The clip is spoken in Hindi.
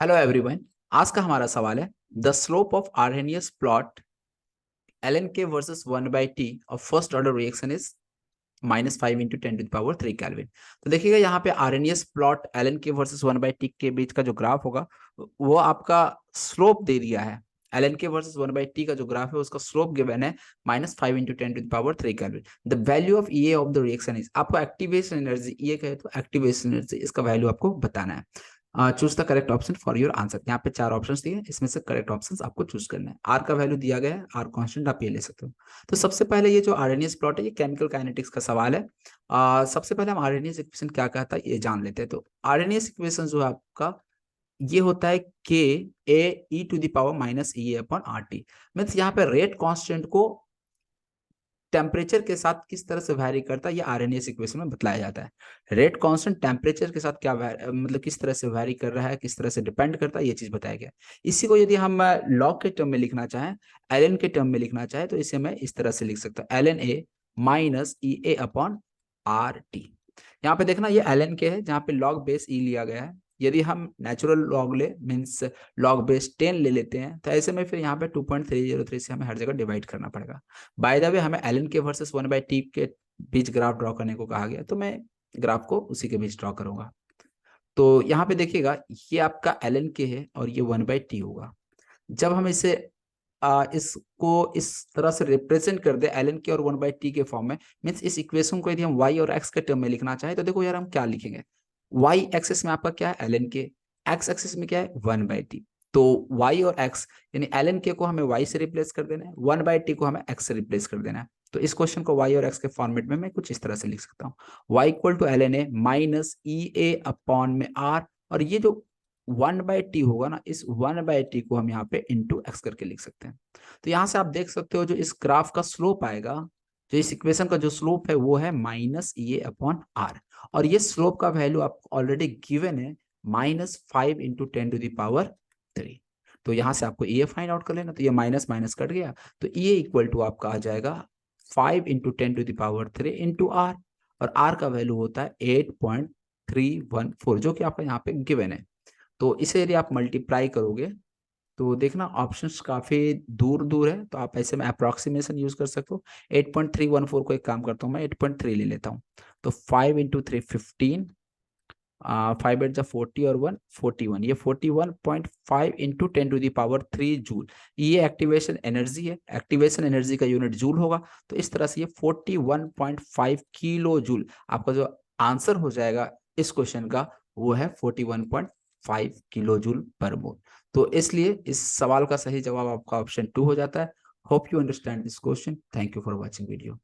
Hello everyone. आज का हमारा सवाल है the slope of Arrhenius plot L K versus 1/t of first order reaction is -5 into 10⁻³ kelvin. तो देखिएगा यहाँ पे Arrhenius plot L K versus 1/t के बीच का जो ग्राफ होगा वो आपका स्लोप दे दिया है। एल के वर्सेस 1/t का जो ग्राफ है उसका स्लोप गिवन है -5 into 10⁻³ kelvin. The value of E of the reaction is, आपको एक्टिवेशन एनर्जी ई कहे तो एक्टिवेशन एनर्जी इसका वैल्यू आपको बताना है। Choose the correct option for your answer. यहाँ पे 4 ऑप्शंस दिए हैं, इसमें से करेक्ट ऑप्शंस आपको चूज करना है। आर का वैल्यू दिया गया है, आर कांस्टेंट आप ये ले सकते हो। तो सबसे पहले ये जो आर्हेनियस प्लॉट है ये केमिकल काइनेटिक्स का सवाल है। सबसे पहले हम आर्हेनियस इक्वेशन क्या कहता है ये जान लेते हैं। तो आर्हेनियस इक्वेशन जो है आपका ये होता है K A E to the power minus E upon R T. Means यहाँ पे रेट कांस्टेंट को टेम्परेचर के साथ किस तरह से वैरी करता है ये आरएनएस इक्वेशन में बतलाया जाता है। रेट कांस्टेंट टेम्परेचर के साथ क्या मतलब किस तरह से वैरी कर रहा है, किस तरह से डिपेंड करता है, ये चीज बताया गया। इसी को यदि हम लॉग के टर्म में लिखना चाहें, एल के टर्म में लिखना चाहे तो इसे मैं इस तरह से लिख सकता हूँ L A minus E A upon R T. यहाँ पे देखना ये एल के है जहाँ पे लॉग बेस ई लिया गया है। यदि हम नेचुरल लॉग ले मीन्स लॉग बेस 10 ले लेते हैं तो ऐसे में फिर यहाँ पे 2.303 से हमें हर जगह डिवाइड करना पड़ेगा। बाय द वे हमें एल के वर्सेस 1/t के बीच ग्राफ ड्रॉ करने को कहा गया तो मैं ग्राफ को उसी के बीच ड्रॉ करूंगा। तो यहाँ पे देखिएगा ये आपका एल के है और ये 1/t होगा। जब हम इसे इसको इस तरह से रिप्रेजेंट कर दे एल के और 1/t के फॉर्म में, मीन्स इस इक्वेशन को यदि हम y और x के टर्म में लिखना चाहें तो देखो यार हम क्या लिखेंगे। y एक्सिस में आपका क्या है एल के, x एक्सिस में क्या है 1/t। तो y और x यानी एल के को हमें y से रिप्लेस कर देना है, 1/t को हमें x से रिप्लेस कर देना है। तो इस क्वेश्चन को y और x के फॉर्मेट में मैं कुछ इस तरह से लिख सकता हूँ y equal to L N A minus E A upon में r, और ये जो 1/t होगा ना इस 1/t को हम यहाँ पे इंटू एक्स करके लिख सकते हैं। तो यहाँ से आप देख सकते हो जो इस ग्राफ का स्लोप आएगा, जो इस इक्वेशन का जो स्लोप है वो है माइनस ई अपॉन आर, और ये स्लोप का वैल्यू आपको ऑलरेडी गिवन है -5 इंटू 10⁻³। तो यहाँ से आपको ए फाइंड आउट कर लेना। तो ये माइनस माइनस कट गया तो ए इक्वल टू आपका आ जाएगा 5 इंटू 10⁻³ इंटू आर, और आर का वैल्यू होता है 8.314 जो कि आपका यहाँ पे गिवन है। तो इसे यदि आप मल्टीप्लाई करोगे तो देखना ऑप्शंस काफी दूर दूर है, तो आप ऐसे में अप्रोक्सीमेशन यूज कर सकते हो। 8.314 को एक काम करता हूँ मैं 8.3 ले लेता हूँ। तो 5 इंटू 3 15, 5 8 जा 40 और 1 41, ये 41.5 इंटू 10⁻³ जूल। ये एक्टिवेशन एनर्जी है, एक्टिवेशन एनर्जी का यूनिट जूल होगा। तो इस तरह से ये 41.5 किलो जूल आपका जो आंसर हो जाएगा इस क्वेश्चन का वो है 41.5 किलो जूल पर मोल। तो इसलिए इस सवाल का सही जवाब आपका ऑप्शन 2 हो जाता है। Hope you understand this question. Thank you for watching video.